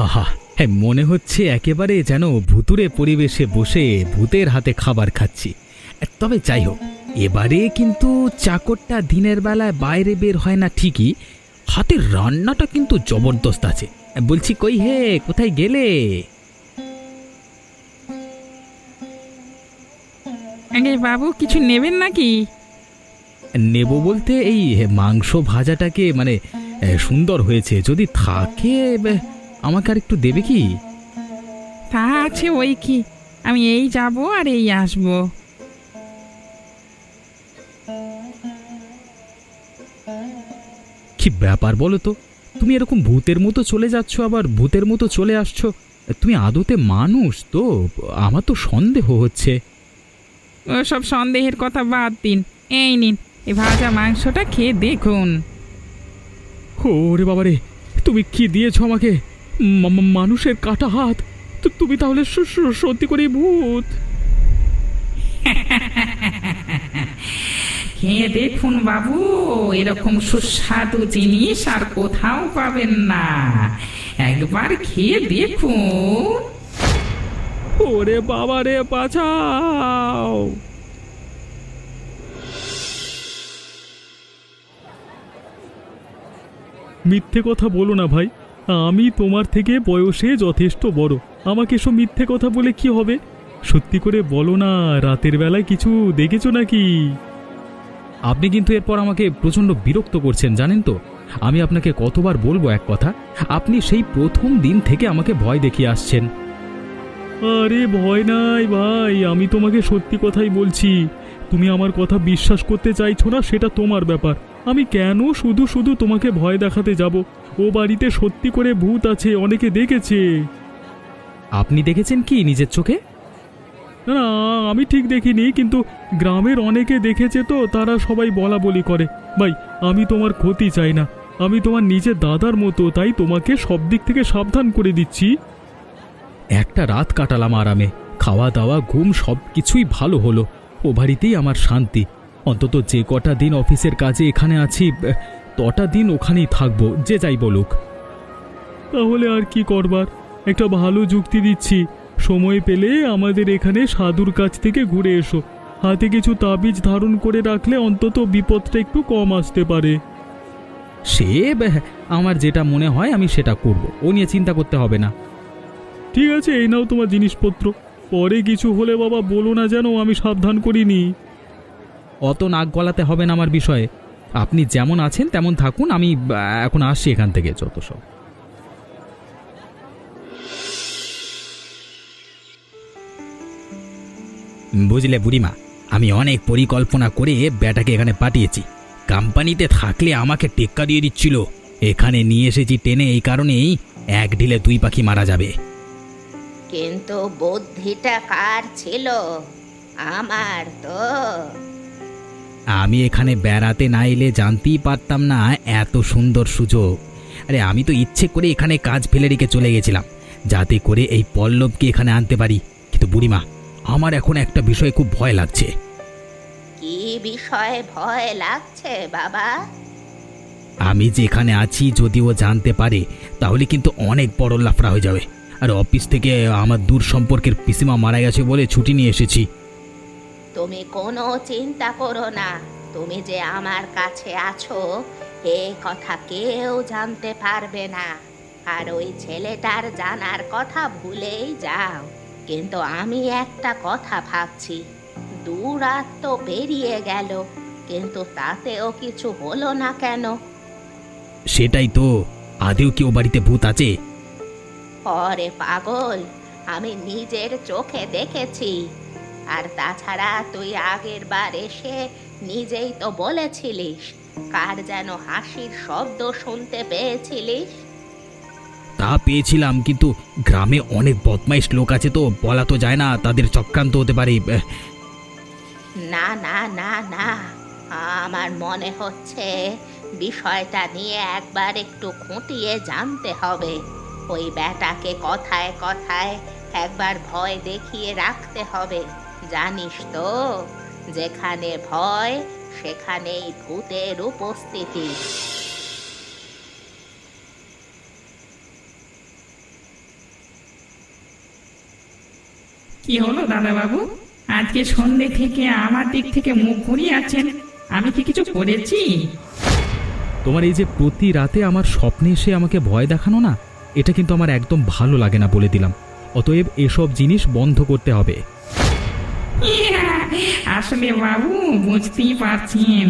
আহা, হ্যাঁ, মনে হচ্ছে একেবারে যেন ভুতুরে পরিবেশে বসে ভূতের হাতে খাবার খাচ্ছি। তবে যাই হোক, এবারে কিন্তু চাকরটা দিনের বেলায় বাইরে বের হয় না ঠিকই, হাতের রান্নাটা কিন্তু জবরদস্ত আছে। বলছি, কই হে, কোথায় গেলে? আগে বাবু, কিছু নেবেন নাকি? নেব বলতে এই মাংস ভাজাটাকে মানে সুন্দর হয়েছে, যদি থাকে আমাকে আর একটু দেবে কি? তা আছে ওই কি, আমি এই যাব আর এই আসবো। কি ব্যাপার বলো তো, তুমি এরকম ভূতের মতো চলে যাচ্ছ আবার ভূতের মতো চলে আসছো। তুমি আদতে মানুষ তো? আমার তো সন্দেহ হচ্ছে। ওসব সন্দেহের কথা বাদ দিন, এই নিন, এই ভাজা মাংসটা খেয়ে দেখুন। ওরে বাবারে, তুমি কি দিয়েছো আমাকে? মানুষের কাটা হাত! তো তুমি তাহলে সত্যি করেই ভূত? খেয়ে দেখুন বাবু, এরকম সুস্বাদু জিনিস আর কোথাও পাবেন না। একবার খেয়ে দেখুন। ওরে বাবারে, বাঁচাও! মিথ্যে কথা বলো না ভাই, আমি তোমার থেকে বয়সে যথেষ্ট বড়। আমাকে এসব মিথ্যে কথা বলে কি হবে? সত্যি করে বলো না, রাতের বেলায় কিছু দেখেছো নাকি? আপনি কিন্তু এরপর আমাকে প্রচণ্ড বিরক্ত করছেন, জানেন তো? আমি আপনাকে কতবার বলবো এক কথা, আপনি সেই প্রথম দিন থেকে আমাকে ভয় দেখিয়ে আসছেন। আরে ভয় নাই ভাই, আমি তোমাকে সত্যি কথাই বলছি। তুমি আমার কথা বিশ্বাস করতে চাইছো না, সেটা তোমার ব্যাপার। আমি কেন শুধু শুধু তোমাকে ভয় দেখাতে যাব? ও বাড়িতে সত্যি করে ভূত আছে, অনেকে দেখেছে। আপনি দেখেছেন কি নিজের চোখে? না না, আমি ঠিক দেখিনি, কিন্তু গ্রামের অনেকে দেখেছে, তো তারা সবাই বলা বলি করে। ভাই, আমি তোমার ক্ষতি চাই না, আমি তোমার নিজের দাদার মতো, তাই তোমাকে সব দিক থেকে সাবধান করে দিচ্ছি। একটা রাত কাটালাম আরামে, খাওয়া দাওয়া ঘুম সব কিছুই ভালো হলো। ও বাড়িতেই আমার শান্তি। অন্তত যে কটা দিন অফিসের কাজে এখানে আছি, তটা দিন ওখানেই থাকবো, যে যাই বলুক। তাহলে আর কি করবার? একটা ভালো যুক্তি দিচ্ছি, সময় পেলে আমাদের এখানে সাধুর কাছ থেকে ঘুরে এসো। হাতে কিছু তাবিজ ধারণ করে রাখলে অন্তত বিপদটা একটু কম আসতে পারে। সে আমার যেটা মনে হয় আমি সেটা করব, ও নিয়ে চিন্তা করতে হবে না। ঠিক আছে, এই নাও তোমার জিনিসপত্র। পরে কিছু হলে বাবা বলো না যেন আমি সাবধান করিনি। অত নাক গলাতে হবে না আমার বিষয়ে। আপনি যেমন আছেন তেমন থাকুন, আমি এখন আসছি এখান থেকে, যত সব। বুঝলে বুড়িমা, আমি অনেক পরিকল্পনা করে ব্যাটাকে এখানে পাঠিয়েছি। কোম্পানিতে থাকলে আমাকে টেক্কা দিয়ে দিচ্ছিল, এখানে নিয়ে এসেছি টেনে, এই কারণেই এক ঢিলে দুই পাখি মারা যাবে। কিন্তু বুদ্ধিটা কার ছিল? আমার তো। আমি এখানে বেড়াতে না এলে জানতেই পারতাম না এত সুন্দর সুযোগ। আরে আমি তো ইচ্ছে করে এখানে কাজ ফেলে রেখে চলে গেছিলাম, যাতে করে এই পল্লবকে এখানে আনতে পারি। কিন্তু বুড়িমা, আমার এখন একটা বিষয়ে খুব ভয় লাগছে। কি বিষয়ে ভয় লাগছে বাবা? আমি যেখানে আছি যদি ও জানতে পারে, তাহলে কিন্তু অনেক বড় লাফড়া হয়ে যাবে। আর অফিস থেকে আমার দূর সম্পর্কের পিসিমা মারা গেছে বলে ছুটি নিয়ে এসেছি। তুমি কোনো চিন্তা করো না, তুমি যে আমার কাছে আছো এ কথা কেউ জানতে পারবে না। আর ওই ছেলেটার জানার কথা ভুলেই যাও। কিন্তু আমি একটা কথা ভাবছি, 2 রাত তো পেরিয়ে গেল, কিন্তু তাতেও কিছু হলো না কেন? সেটাই তো, আদেও কি ও বাড়িতে ভূত আছে? ওরে পাগল, আমি নিজের চোখে দেখেছি। আর তাছাড়া তুই আগের বার এসে নিজেই তো বলেছিলিস কার যেন হাসির শব্দ শুনতে পেয়েছিলিস। তা পেয়েছিলাম, কিন্তু গ্রামে অনেক বদমাইশ লোক আছে, তো বলা তো যায় না, তাদের চক্রান্ত হতে পারে। না না না না, আমার মনে হচ্ছে বিষয়টা নিয়ে একবার একটু খুঁটিয়ে জানতে হবে। ওই ব্যাটাকে কথায় কথায় একবার ভয় দেখিয়ে রাখতে হবে। জানিস তো, যেখানে ভয় সেখানেই ভূতের উপস্থিতি। কি হলো দাদা বাবু, আজকে সন্ধ্যে থেকে আমার দিক থেকে মুখ ঘুরিয়ে আছেন? আমি কি কিছু করেছি? তোমার এই যে প্রতি রাতে আমার স্বপ্নে এসে আমাকে ভয় দেখানো না, এটা কিন্তু আমার একদম ভালো লাগে না বলে দিলাম। অতএব এসব জিনিস বন্ধ করতে হবে। ইয়া, আসলে বাবু বুঝতেই পারছেন,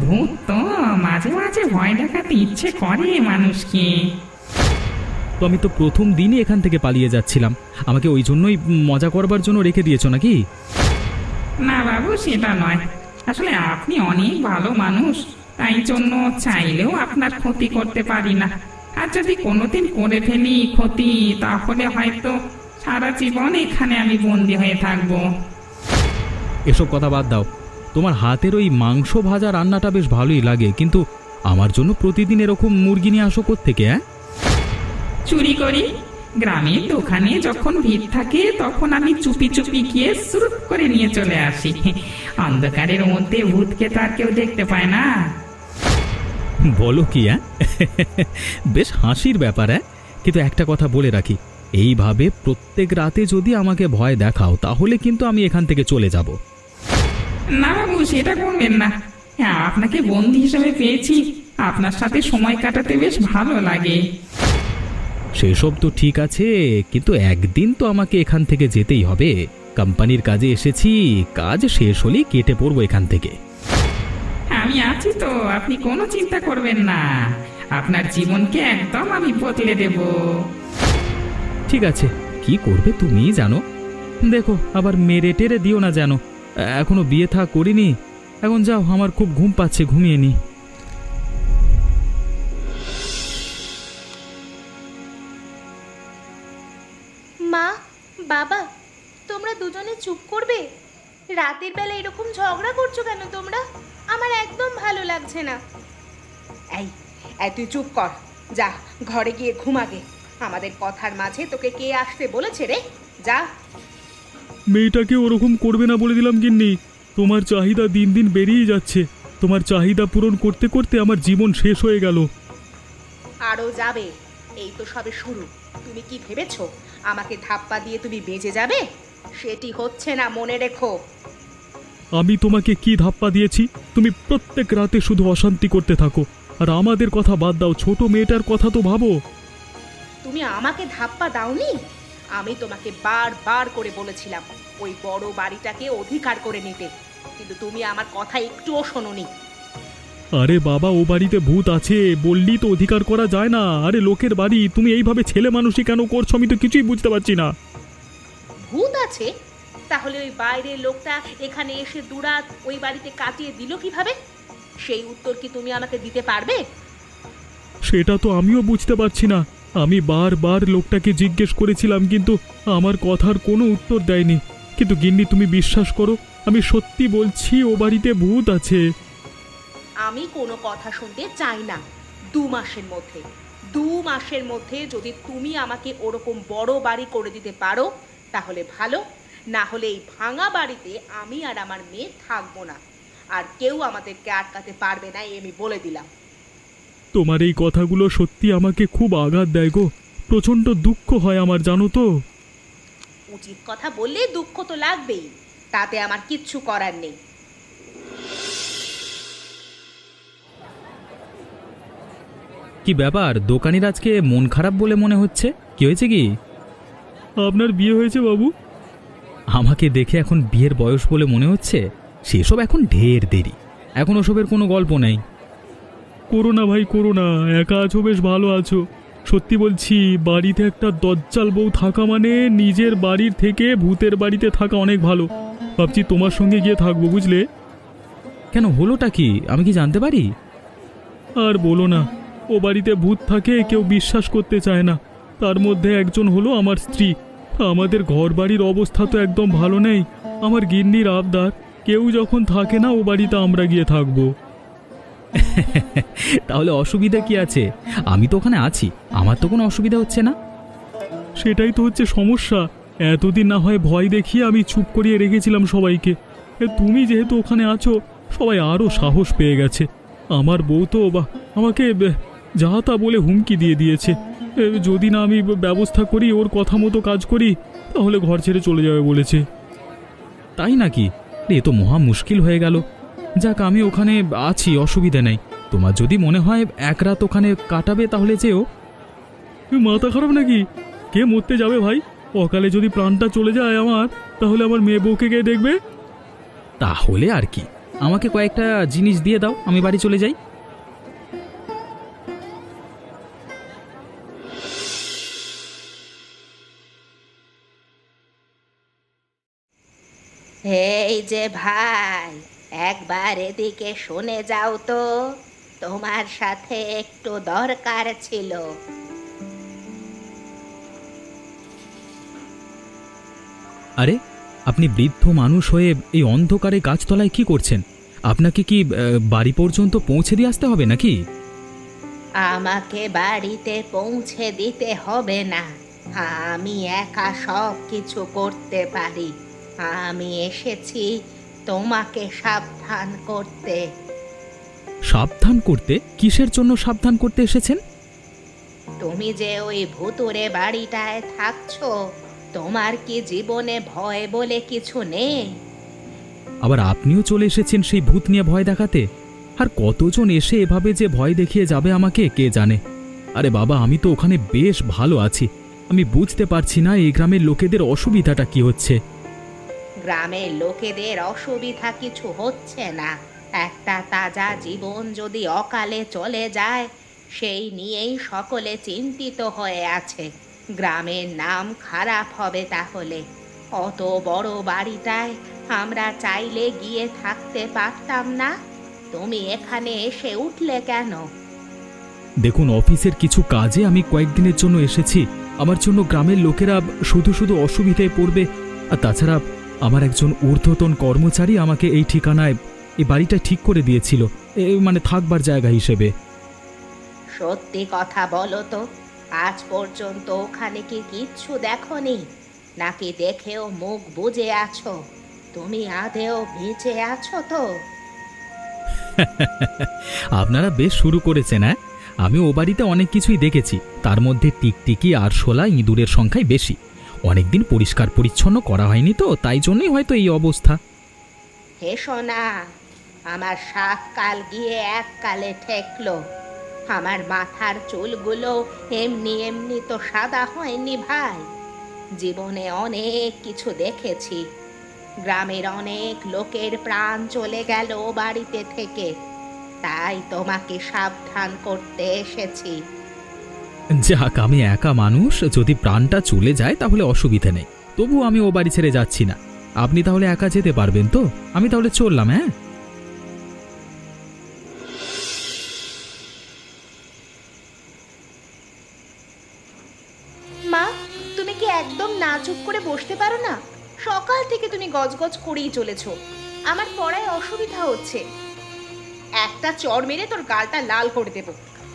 ভূত তো মাঝে মাঝে ভয় দেখাতে ইচ্ছে করে মানুষকে। তো আমি তো প্রথম দিনই এখান থেকে পালিয়ে যাচ্ছিলাম, আমাকে ওই জন্যই মজা করবার জন্য রেখে দিয়েছো নাকি? না বাবু, সেটা নয়। আসলে আপনি অনেক ভালো মানুষ, তাই জন্য চাইলেও আপনার ক্ষতি করতে পারি না। আর যদি কোনোদিন করে ফেলি ক্ষতি, তাহলে হয়তো সারা জীবন এখানে আমি বন্দি হয়ে থাকবো। এসব কথা বাদ দাও। তোমার হাতের ওই মাংস ভাজা রান্নাটা বেশ ভালোই লাগে, কিন্তু আমার জন্য প্রতিদিন এরকম মুরগি নিয়ে আসো কোত্থেকে? চুরি করি। গ্রামের দোকানে যখন ভিড় থাকে তখন আমি চুপি চুপি গিয়ে সুরুট করে নিয়ে চলে আসি। অন্ধকারের মধ্যে ভূতকে তো আর কেউ দেখতে পায় না। বলো কি? বেশ হাসির ব্যাপার। কিন্তু একটা কথা বলে রাখি, এইভাবে প্রত্যেক রাতে যদি আমাকে ভয় দেখাও তাহলে কিন্তু আমি এখান থেকে চলে যাব। না বাবু, সেটা করবেন না। হ্যাঁ, আপনাকে বন্ধু হিসেবে পেয়েছি, আপনার সাথে সময় কাটাতে বেশ ভালো লাগে। সেসব তো ঠিক আছে, কিন্তু একদিন তো আমাকে এখান থেকে যেতেই হবে। কোম্পানির কাজে এসেছি, কাজ শেষ হলেই কেটে পড়বো এখান থেকে। আমি আছি তো, আপনি কোনো চিন্তা করবেন না। আপনার জীবনকে একদম আমি বদলে দেব। ঠিক আছে, কি করবে তুমিই জানো। দেখো আবার মেরে টেরে দিও না যেন। এখনো বিয়ে থা করিনি। এখন যাও, আমার খুব ঘুম পাচ্ছে, ঘুমিয়ে নি। মা, বাবা, তোমরা দুজনে চুপ করবে? রাতের বেলা এরকম ঝগড়া করছো কেন তোমরা? আমার একদম ভালো লাগছে না। এই এই তুই চুপ কর, যা ঘরে গিয়ে ঘুমাগে। আমাদের কথার মাঝে তোকে কে আসতে বলেছে রে? যা। মেয়েটাকে ওরকম করবে না বলে দিলাম গিন্নি। তোমার চাহিদা দিন দিন বেরিয়ে যাচ্ছে। তোমার চাহিদা পূরণ করতে করতে আমার জীবন শেষ হয়ে গেল। আরও যাবে, এই তো সবে শুরু। তুমি কি ভেবেছো আমাকে ধাপ্পা দিয়ে তুমি বেঁচে যাবে? সেটি হচ্ছে না, মনে রেখো। আমি তোমাকে কি ধাপ্পা দিয়েছি? তুমি প্রত্যেক রাতে শুধু অশান্তি করতে থাকো, আর আমাদের কথা বাদ দাও, ছোট মেয়েটার কথা তো ভাবো। তুমি আমাকে ধাপ্পা দাওনি? আমি তোমাকে বারবার করে বলেছিলাম ওই বড় বাড়িটাকে অধিকার করে নিতে, কিন্তু তুমি আমার কথা একটুও শোনোনি। আরে বাবা, ও বাড়িতে ভূত আছে বললি তো অধিকার করা যায় না? আরে লোকের বাড়ি, তুমি এইভাবে ছেলে মানুষই কেন করছো আমি তো কিছুই বুঝতে পারছি না। ভূত আছে? তাহলে ওই বাইরের লোকটা এখানে এসে দুরাত ওই বাড়িতে কাটিয়ে দিল কিভাবে? সেই উত্তর কি তুমি আমাকে দিতে পারবে? সেটা তো আমিও বুঝতে পারছি না। আমি বারবার লোকটাকে জিজ্ঞেস করেছিলাম, কিন্তু আমার কথার কোনো উত্তর দেয়নি। কিন্তু গিন্নি তুমি বিশ্বাস করো, আমি সত্যি বলছি, ও বাড়িতে ভূত আছে। আমি কোনো কথা শুনতে চাই না। 2 মাসের মধ্যে যদি তুমি আমাকে ওরকম বড় বাড়ি করে দিতে পারো তাহলে ভালো, না হলে এই ভাঙা বাড়িতে আমি আর আমার মেয়ে থাকবো না। আর কেউ আমাদেরকে আটকাতে পারবে না, আমি বলে দিলাম। তোমার এই কথাগুলো সত্যি আমাকে খুব আঘাত দেয় গো। প্রচণ্ড দুঃখ হয় আমার, জানো তো। উচিত কথা বললে দুঃখ তো লাগবেই, তাতে আমার কিচ্ছু করার নেই। কি ব্যাপার, দোকানির আজকে মন খারাপ বলে মনে হচ্ছে? কি হয়েছে কি? আপনার বিয়ে হয়েছে বাবু? আমাকে দেখে এখন বিয়ের বয়স বলে মনে হচ্ছে? সেসব এখন ঢের দেরি, এখন ওসবের কোনো গল্প নেই। করো না ভাই, করো না। একা আছো, বেশ ভালো আছো। সত্যি বলছি, বাড়িতে একটা দজ্জাল বউ থাকা মানে নিজের বাড়ির থেকে ভূতের বাড়িতে থাকা অনেক ভালো। ভাবছি তোমার সঙ্গে গিয়ে থাকবো, বুঝলে? কেন, হলোটা কি, আমি কি জানতে পারি? আর বলো না, ও বাড়িতে ভূত থাকে, কেউ বিশ্বাস করতে চায় না। তার মধ্যে একজন হলো আমার স্ত্রী। আমাদের ঘর বাড়ির অবস্থা তো একদম ভালো নেই। আমার গিন্নির আবদার, কেউ যখন থাকে না ও বাড়িতে আমরা গিয়ে থাকবো। তাহলে অসুবিধা কি আছে? আমি তো ওখানে আছি, আমার তো কোনো অসুবিধা হচ্ছে না। সেটাই তো হচ্ছে সমস্যা। এতদিন না হয় ভয় দেখিয়ে আমি চুপ করিয়ে রেখেছিলাম সবাইকে। তুমি যেহেতু ওখানে আছো, সবাই আরও সাহস পেয়ে গেছে। আমার বউ তো আমাকে যা তা বলে হুমকি দিয়ে দিয়েছে। যদি না আমি ব্যবস্থা করি, ওর কথা মতো কাজ করি, তাহলে ঘর ছেড়ে চলে যাবে বলেছে। তাই নাকি? এ তো মহা মুশকিল হয়ে গেল। যাক, আমি ওখানে আছি, অসুবিধা নেই। তোমার যদি মনে হয় এক রাত ওখানে কাটাবে তাহলে যেও। মাথা খারাপ নাকি? কে মরতে যাবে ভাই? অকালে যদি প্রাণটা চলে যায় আমার, তাহলে আমার মেয়ে বউকে কে দেখবে? তাহলে আর কি, আমাকে কয়েকটা জিনিস দিয়ে দাও, আমি বাড়ি চলে যাই। এই যে ভাই, একবার এদিকে শুনে যাও তো, তোমার সাথে একটু দরকার ছিল। আরে, আপনি বৃদ্ধ মানুষ হয়ে এই অন্ধকারে গাছতলায় কি করছেন? আপনাকে কি বাড়ি পর্যন্ত পৌঁছে দিয়ে আসতে হবে নাকি? আমাকে বাড়িতে পৌঁছে দিতে হবে না, আমি একা সব কিছু করতে পারি। আমি এসেছি তোমাকে সাবধান করতে। সাবধান করতে? কিসের জন্য সাবধান করতে এসেছেন? তুমি যে ওই ভুতুরে বাড়িটায় থাকছো, তোমার কি জীবনে ভয় বলে কিছু নেই? আবার আপনিও চলে এসেছেন সেই ভূত নিয়ে ভয় দেখাতে? আর কতজন এসে এভাবে যে ভয় দেখিয়ে যাবে আমাকে কে জানে। আরে বাবা, আমি তো ওখানে বেশ ভালো আছি। আমি বুঝতে পারছি না এই গ্রামের লোকেদের অসুবিধাটা কি হচ্ছে। গ্রামের লোকেদের অসুবিধা কিছু হচ্ছে না, একটা তাজা জীবন যদি অকালে চলে যায় সেই নিয়েই সকলে চিন্তিত হয়ে আছে। গ্রামের নাম খারাপ হবে তাহলে। অত বড় বাড়িটায় আমরা চাইলে গিয়ে থাকতে পারতাম না? তুমি এখানে এসে উঠলে কেন? দেখুন, অফিসের কিছু কাজে আমি কয়েকদিনের জন্য এসেছি। আমার জন্য গ্রামের লোকেরা শুধু শুধু অসুবিধায় পড়বে। আর তাছাড়া আমার একজন ঊর্ধ্বতন কর্মচারী আমাকে এই ঠিকানায় এই বাড়িটা ঠিক করে দিয়েছিল, মানে থাকবার জায়গা হিসেবে। সত্যি কথা বলো তো, আজ পর্যন্ত ওখানে কি কিচ্ছু দেখোনি? নাকি দেখেও মুখ বুজে আছো? তুমি আদেও ভিজে আছো তো? আপনারা বেশ শুরু করেছেন। হ্যাঁ, আমি ও বাড়িতে অনেক কিছুই দেখেছি, তার মধ্যে টিকটিকি আর শোলা ইঁদুরের সংখ্যাই বেশি। অনেকদিন পরিষ্কার পরিচ্ছন্ন করা হয়নি তো, তাই জন্যই হয়তো এই অবস্থা। হেসো না, আমার 7 কাল গিয়ে 1 কালে ঠেকলো। আমার মাথার চুলগুলো এমনি এমনি তো সাদা হয়নি ভাই। জীবনে অনেক কিছু দেখেছি। গ্রামের অনেক লোকের প্রাণ চলে গেল ও বাড়িতে থেকে, তাই তোমাকে সাবধান করতে এসেছি। যাক, আমি একা মানুষ, যদি প্রাণটা চলে যায় তাহলে অসুবিধে নেই। তবু আমি ও বাড়ি ছেড়ে যাচ্ছি না। আপনি তাহলে একা যেতে পারবেন তো? আমি তাহলে চললাম। হ্যাঁ, মা, তুমি কি একদম না চুপ করে বসতে পারো না? সকাল থেকে তুমি গজগজ করেই চলেছো। আমার পড়ায় অসুবিধা হচ্ছে। একটা চড় মেরে তোর গালটা লাল করে দেব।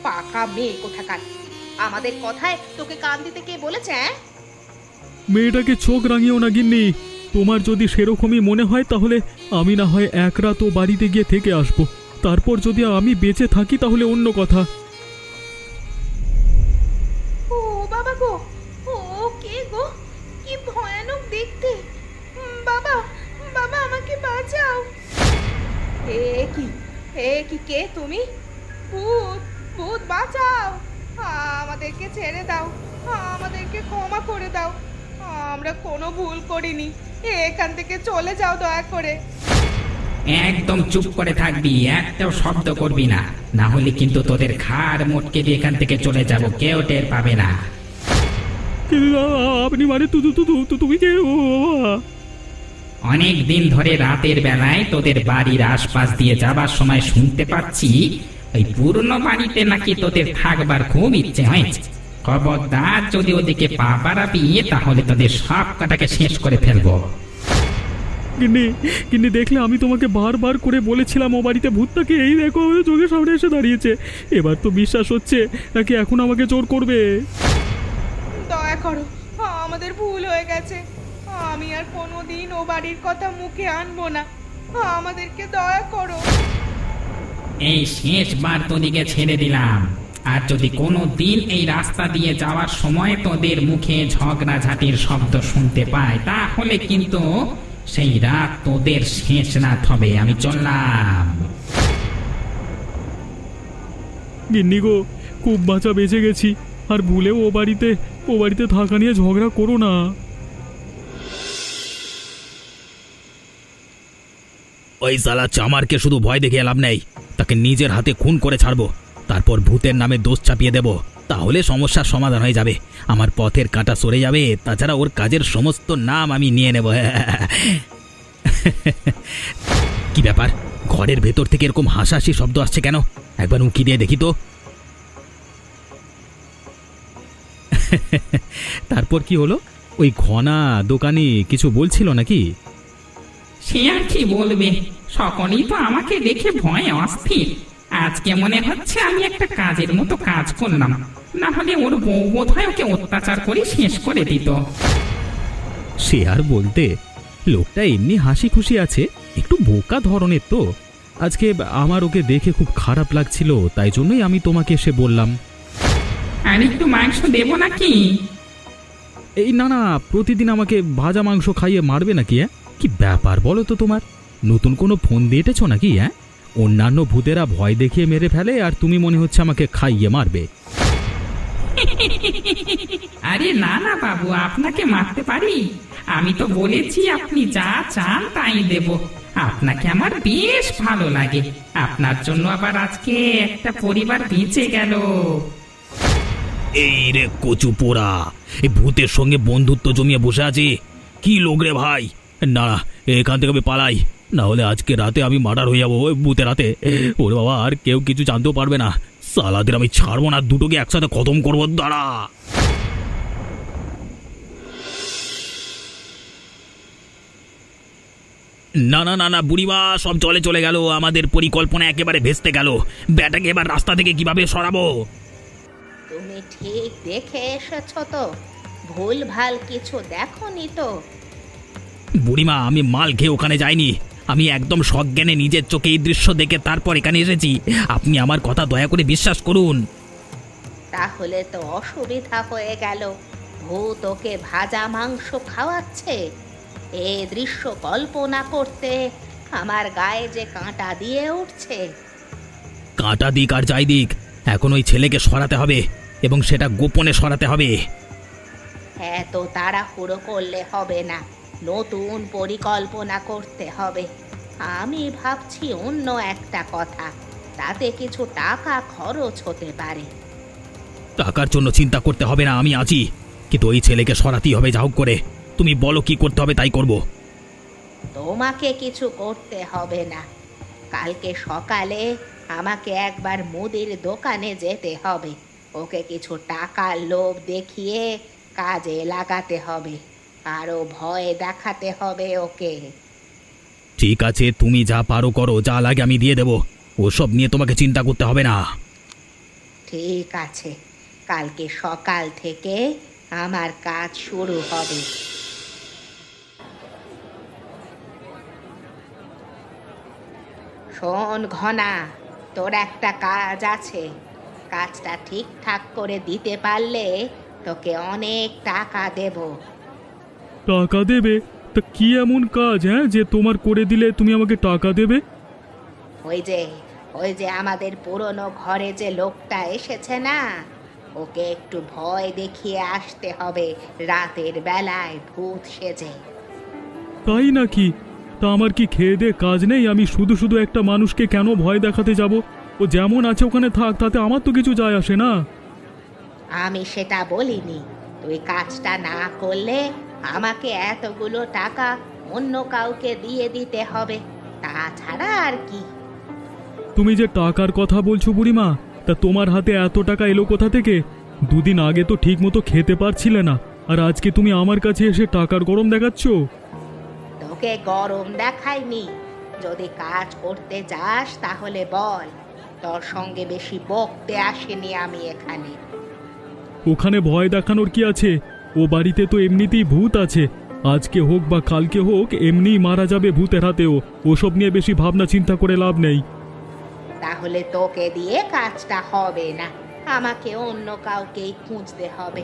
পাকা মেয়ে কোথাকার! আমাদের কথায় তোকে কান দিতে কে বলেছে? মেয়েটাকে চোখ রাঙিও না গিন্নি। তোমার যদি সেরকমই মনে হয় তাহলে আমি না হয় এক রাত ও বাড়িতে গিয়ে থেকে আসবো। তারপর যদি আমি বেঁচে থাকি তাহলে অন্য কথা। ও বাবা গো, ও কে গো? কি ভয়ানক দেখতে! বাবা, বাবা আমাকে বাঁচাও! এ কি কে তুমি? ভূত, ভূত বাঁচাও! আমাদেরকে ছেড়ে দাও, আমাদেরকে ক্ষমা করে দাও। আমরা কোনো ভুল করিনি, এখান থেকে চলে যাও দয়া করে। একদম চুপ করে থাকবি, একটাও শব্দ করবি না, না হলে কিন্তু তোদের ঘাড় মোটকে দিয়ে এখান থেকে চলে যাব, কেউ টের পাবে না। আপনি মানে তুমি কে? অনেক দিন ধরে রাতের বেলায় তোদের বাড়ির আশপাশ দিয়ে যাবার সময় শুনতে পাচ্ছি ওই পুরনো বাড়িতে নাকি তোদের থাকবার খুব ইচ্ছে হয়েছে। খবরদার যদি ওদিকে পা বাড়াবি তাহলে তোদের সব কটাকে শেষ করে ফেলবো। কিন্তু দেখলে আমি তোমাকে বারবার করে বলেছিলাম ও বাড়িতে ভূত থাকে। এই দেখো, চোখের সামনে এসে দাঁড়িয়েছে। এবার তো বিশ্বাস হচ্ছে নাকি এখন আমাকে জোর করবে? দয়া করো, আমাদের ভুল হয়ে গেছে। আমি আর কোনোদিন ও বাড়ির কথা মুখে আনবো না। আমাদেরকে দয়া করো। এই শেষবার তোদিকে ছেড়ে দিলাম, আর যদি কোনো দিন এই রাস্তা দিয়ে যাওয়ার সময় তোদের মুখে ঝগড়াঝাটির শব্দ শুনতে পায় তাহলে কিন্তু সেই রাত তোদের শেষ রাত হবে। আমি চললাম। গিন্নি গো, খুব বাঁচা বেঁচে গেছি। আর ভুলেও ও বাড়িতে থাকা নিয়ে ঝগড়া করো না। ওই শালা চামারকে শুধু ভয় দেখে লাভ নেই, তাকে নিজের হাতে খুন করে ছাড়বো, তারপর ভূতের নামে দোষ চাপিয়ে দেব, তাহলে সমস্যার সমাধান হয়ে যাবে, আমার পথের কাঁটা সরে যাবে। তাছাড়া ওর কাজের সমস্ত নাম আমি নিয়ে নেব। কি ব্যাপার, ঘরের ভেতর থেকে এরকম হাসাহাসি শব্দ আসছে কেন? একবার উঁকি দিয়ে দেখি তো। তারপর কি হলো? ওই ঘনা দোকানি কিছু বলছিল নাকি? সে আর কি বলবে, সকলেই তো আমাকে দেখে ভয়ে অস্থির। আজকে মনে হচ্ছে আমি একটা কাজের মতো কাজ করলাম, না হলে ওর বউ বোধহয় ওকে অত্যাচার করে শেষ করে দিত। সে আর বলতে, লোকটা এমনি হাসি খুশি আছে, একটু বোকা ধরনের তো। আজকে আমার ওকে দেখে খুব খারাপ লাগছিল, তাই জন্যই আমি তোমাকে এসে বললাম। আর একটু মাংস দেবো নাকি? এই না না, প্রতিদিন আমাকে ভাজা মাংস খাইয়ে মারবে নাকি? কি ব্যাপার বলো তো তোমার? নতুন কোনো ফোন দিয়ে এঁটেছো নাকি? অন্যান্য ভূতেরা ভয় দেখিয়ে মেরে ফেলে, আর তুমি মনে হচ্ছে আমাকে খাইয়ে মারবে। আরে না না বাবু, আপনাকে মারতে পারি? আমি তো বলেছি আপনি যা চান তাই দেব। আপনাকে আমার বেশ ভালো লাগে, আপনার জন্য আবার আজকে একটা পরিবার বেঁচে গেল। এই রে কচু পোড়া, এই ভূতের সঙ্গে বন্ধুত্ব জমিয়ে বসে আছি। কি লোক রে ভাই! না, এখান থেকে আমি পালাই, না হলে আজকে রাতে আমি মার্ডার হয়ে যাবো ওই ভূতের রাতে। ওরে বাবা, আর কেউ কিছু জানতেও পারবে না। সালাদের আমি ছাড়বো না, দুটোকে একসাথে খতম করবো। দাঁড়া! না না না না বুড়িমা, সব জলে চলে গেল, আমাদের পরিকল্পনা একেবারে ভেস্তে গেল। ব্যাটাকে এবার রাস্তা থেকে কিভাবে সরাবো? তুমি ঠিক দেখে এসেছো তো? ভুল ভাল কিছু দেখোনি তো? বুড়িমা, আমি মাল খেয়ে ওখানে যাইনি, আমি একদম সজ্ঞানে নিজের চোখে এই দৃশ্য দেখে তারপর এখানে এসেছি। আপনি আমার কথা দয়া করে বিশ্বাস করুন। তাহলে তো অসুবিধা হয়ে গেল। ভূত ওকে ভাজা মাংস খাওয়াচ্ছে। এ দৃশ্য কল্পনা করতে আমার গায়ে যে কাঁটা দিয়ে উঠছে। কাঁটা দিক আর যাই দিক, এখন ওই ছেলেকে সরাতে হবে, এবং সেটা গোপনে সরাতে হবে। এত তাড়াহুড়ো করলে হবে না, নতুন পরিকল্পনা করতে হবে। আমি ভাবছি অন্য একটা কথা, তাতে কিছু টাকা খরচ হতে পারে। টাকার জন্য চিন্তা করতে হবে না, আমি আছি। কিন্তু ওই ছেলেকে সরাতেই হবে যা হোক করে। তুমি বলো কি করতে হবে, তাই করব। তোমাকে কিছু করতে হবে না। কালকে সকালে আমাকে একবার মুদির দোকানে যেতে হবে। ওকে কিছু টাকার লোভ দেখিয়ে কাজে লাগাতে হবে, আরো ভয় দেখাতে হবে ওকে। ঠিক আছে, তুমি যা পারো করো, যা লাগে আমি দিয়ে দেব, ওসব নিয়ে তোমাকে চিন্তা করতে হবে না। ঠিক আছে, কালকে সকাল থেকে আমার কাজ শুরু হবে। শোন ঘনা, তোর একটা কাজ আছে। কাজটা ঠিকঠাক করে দিতে পারলে তোকে অনেক টাকা দেব। টাকা দেবে? তা কি এমন কাজ যে তোমার করে দিলে তুমি আমাকে টাকা দেবে? ওই যে আমাদের পুরনো ঘরে যে লোকটা এসেছে না, ওকে একটু ভয় দেখিয়ে আসতে হবে রাতের বেলায় ভূত সেজে। তাই নাকি? তা আমার কি খেয়ে দে কাজ নেই? আমি শুধু শুধু একটা মানুষকে কেন ভয় দেখাতে যাব? ও যেমন আছে ওখানে থাক, তাতে আমার তো কিছু যায় আসে না। আমি সেটা বলিনি। তুই কাজটা না করলে আমাকে এতগুলো টাকা অন্য কাউকে দিয়ে দিতে হবে, তাছাড়া আর কি। তুমি যে টাকার কথা বলছো বুড়িমা, তা তোমার হাতে এত টাকা এলো কোথা থেকে? দুদিন আগে তো ঠিক মতো খেতে পারছিলে না, আর আজকে তুমি আমার কাছে এসে টাকার গরম দেখাচ্ছ। তোকে গরম দেখাইনি। যদি কাজ করতে যাস তাহলে বল, তোর সঙ্গে বেশি বকতে আসেনি আমি এখানে। ওখানে ভয় দেখানোর কি আছে? ও বাড়িতে তো এমনিতেই ভূত আছে, আজকে হোক বা কালকে হোক এমনিই মারা যাবে ভূতের হাতেও। ওসব নিয়ে বেশি ভাবনা চিন্তা করে লাভ নেই। তাহলে তোকে দিয়ে কাজটা হবে না, আমাকে অন্য কাউকেই খুঁজতে হবে।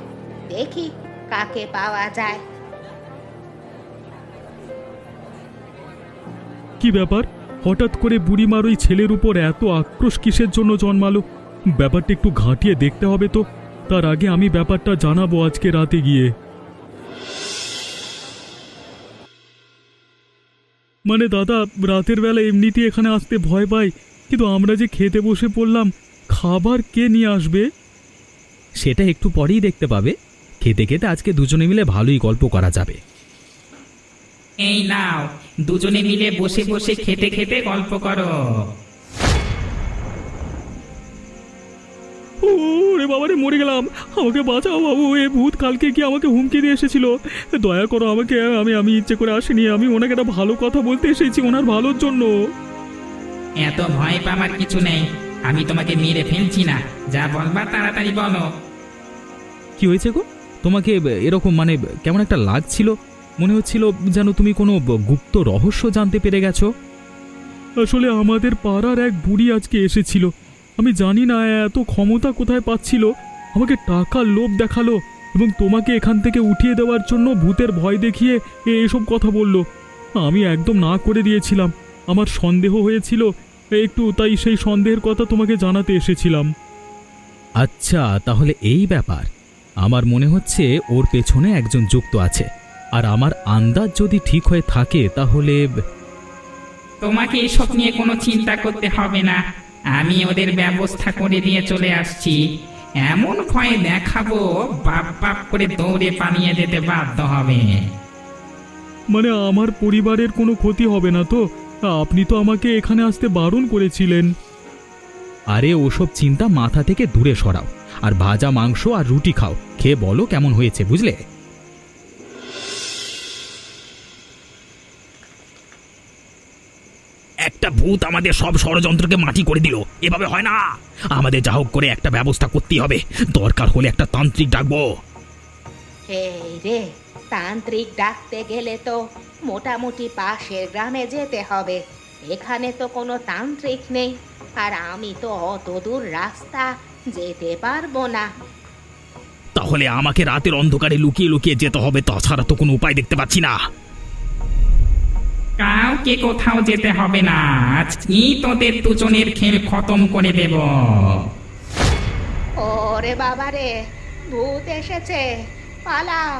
দেখি কাকে পাওয়া যায়। কি ব্যাপার, হঠাৎ করে বুড়িমার ওই ছেলের উপর এত আক্রোশ কিসের জন্য জন্মালো? ব্যাপারটা একটু ঘাঁটিয়ে দেখতে হবে তো। তার আগে আমি ব্যাপারটা জানাবো আজকে রাতে গিয়ে। মানে দাদা, রাতের বেলা এমনিতেই এখানে আসতে ভয় পাই, কিন্তু আমরা যে খেতে বসে পড়লাম, খাবার কে নিয়ে আসবে? সেটা একটু পরেই দেখতে পাবে। খেতে খেতে আজকে দুজনে মিলে ভালোই গল্প করা যাবে। এই নাও, দুজনে মিলে বসে বসে খেতে খেতে গল্প করো। ওরে বাবারে, মরে গেলাম! আমাকে বাঁচাও বাবু, এ ভূত কালকে কি আমাকে হুমকি দিয়ে এসেছিল। দয়া করো আমাকে, আমি ইচ্ছে করে আসিনি, আমি ওনাকে একটা ভালো কথা বলতে এসেছি, ওনার ভালোর জন্য। এত ভয় পাওয়ার কিছু নেই, আমি তোমাকে মেরে ফেলছি না। যা বলবার তাড়াতাড়ি বলো। কি হয়েছে গো? তোমাকে এরকম মানে কেমন একটা লাগছিল, মনে হচ্ছিল যেন তুমি কোনো গুপ্ত রহস্য জানতে পেরে গেছো। আসলে আমাদের পাড়ার এক বুড়ি আজকে এসেছিল। আমি জানি না এত ক্ষমতা কোথায় পাচ্ছিল। আমাকে টাকার লোভ দেখালো এবং তোমাকে এখান থেকে উঠিয়ে দেওয়ার জন্য ভূতের ভয় দেখিয়ে এসব কথা বলল। আমি একদম না করে দিয়েছিলাম। আমার সন্দেহ হয়েছিল একটু, তাই সেই সন্দেহের কথা তোমাকে জানাতে এসেছিলাম। আচ্ছা, তাহলে এই ব্যাপার। আমার মনে হচ্ছে ওর পেছনে একজন যুক্ত আছে, আর আমার আন্দাজ যদি ঠিক হয়ে থাকে তাহলে তোমাকে এসব নিয়ে কোনো চিন্তা করতে হবে না, আমি ওদের ব্যবস্থা করে দিয়ে চলে আসছি। এমন ভয় দেখাবো, বাপ বাপ করে দৌড়ে পালিয়ে যেতে বাধ্য হবে। মানে আমার পরিবারের কোনো ক্ষতি হবে না তো? আপনি তো আমাকে এখানে আসতে বারণ করেছিলেন। আরে ওসব চিন্তা মাথা থেকে দূরে সরাও, আর ভাজা মাংস আর রুটি খাও। খেয়ে বলো কেমন হয়েছে, বুঝলে? একটা ভূত আমাদের সব ষড়যন্ত্রকে মাটি করে দিল। এভাবে হয় না, আমাদের যা হোক করে একটা ব্যবস্থা করতেই হবে। দরকার হলে একটা তান্ত্রিক ডাকবো। এই রে, তান্ত্রিক ডাকতে গেলে তো মোটামুটি পাশের গ্রামে যেতে হবে। এখানে তো কোনো তান্ত্রিক নেই, আর আমি তো অত দূর রাস্তা যেতে পারবো না। তাহলে আমাকে রাতের অন্ধকারে লুকিয়ে লুকিয়ে যেতে হবে, তাছাড়া তো কোনো উপায় দেখতে পাচ্ছি না। কাউকে কোথাও যেতে হবে না, আজকেই তোদের দুজনের খেল খতম করে দেব। ওরে বাবারে, ভূত এসেছে! পালাও,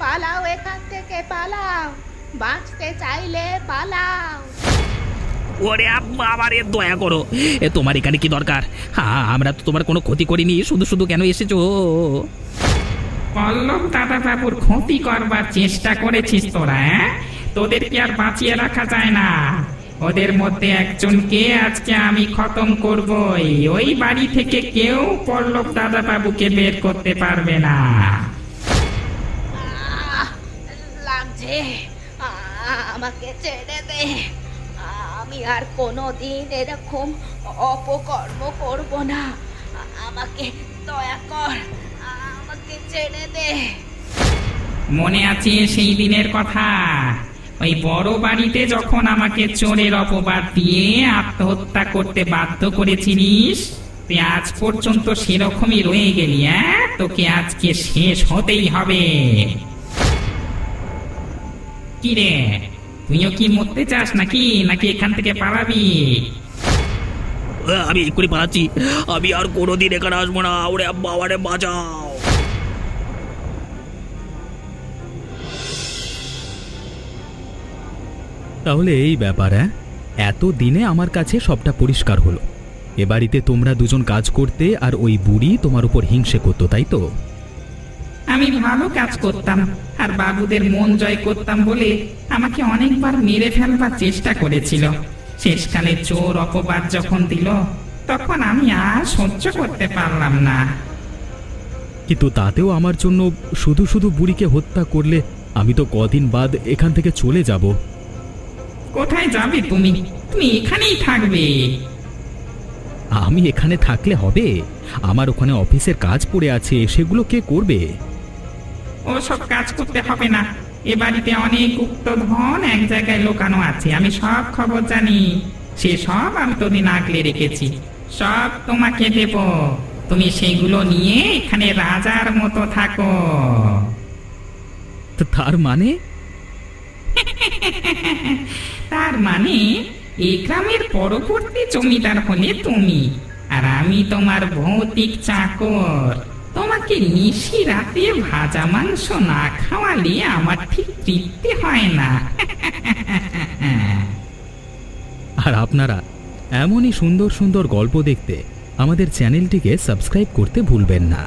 পালাও এখান থেকে, পালাও! বাঁচতে চাইলে পালাও। ওরে বাবারে, দয়া করো, তোমার এখানে কি দরকার? আমরা তো তোমার কোনো ক্ষতি করিনি, শুধু শুধু কেন এসেছো? পল্লব দাদা বাবুর ক্ষতি করবার চেষ্টা করেছিস তোরা, হ্যাঁ? তোদের কি আর বাঁচিয়ে রাখা যায় না? ওদের মধ্যে একজনকে আজকে আমি খতম করবই। ওই বাড়ি থেকে কেউ পল্লব দাদা বাবুকে বের করতে পারবে না। লাগছে, আমাকে ছেড়ে দে। আমি আর কোনোদিন এরকম অপকর্ম করব না। আমাকে দয়া কর, আমাকে ছেড়ে দে। মনে আছে সেই দিনের কথা? ওই বড় বাড়িতে যখন আমাকে চোরের অপবাদ দিয়ে আত্মহত্যা করতে বাধ্য করেছিলিস, তুই আজ পর্যন্ত সেরকমই রয়ে গেলি। তোকে আজকে শেষ হতেই হবে। কি রে, তুইও কি মরতে চাস নাকি নাকি এখান থেকে পালাবি? আমি এক্ষুনি পালাচ্ছি, আমি আর কোনোদিন এখানে আসবো না। ওরে বাবারে, বাঁচাও! তাহলে এই ব্যাপার, এত দিনে আমার কাছে সবটা পরিষ্কার হলো। এ বাড়িতে তোমরা দুজন কাজ করতে, আর ওই বুড়ি তোমার উপর হিংসে করতো, তাই তো? আমি ভালো কাজ করতাম আর বাবুদের মন জয় করতাম বলে আমাকে অনেকবার মেরে ফেলবার চেষ্টা করেছিল। শেষকালে চোর অপবাদ যখন দিল, তখন আমি আর সহ্য করতে পারলাম না। কিন্তু তাতেও আমার জন্য শুধু শুধু বুড়িকে হত্যা করলে আমি তো কদিন বাদ এখান থেকে চলে যাব। কোথায় যাবে তুমি? তুমি এখানেই থাকবে। আমি এখানে থাকলে হবে? আমার ওখানে অফিসের কাজ পড়ে আছে, সেগুলো কে করবে? ওসব কাজ করতে হবে না। এ বাড়িতে অনেক গুপ্তধন এক জায়গায় লুকানো আছে, আমি সব খবর জানি। সে সব আমি তোদিন আগলে রেখেছি, সব তোমাকে দেব। তুমি সেগুলো নিয়ে এখানে রাজার মতো থাকো। তার মানে? তার মানে এই গ্রামের পরবর্তী জমিদার হলে তুমি, আর আমি তোমার ভৌতিক চাকর। তোমাকে নিশি রাতে ভাজা মাংস না খাওয়ালে আমার ঠিক তৃপ্তি হয় না। আর আপনারা এমনই সুন্দর সুন্দর গল্প দেখতে আমাদের চ্যানেলটিকে সাবস্ক্রাইব করতে ভুলবেন না।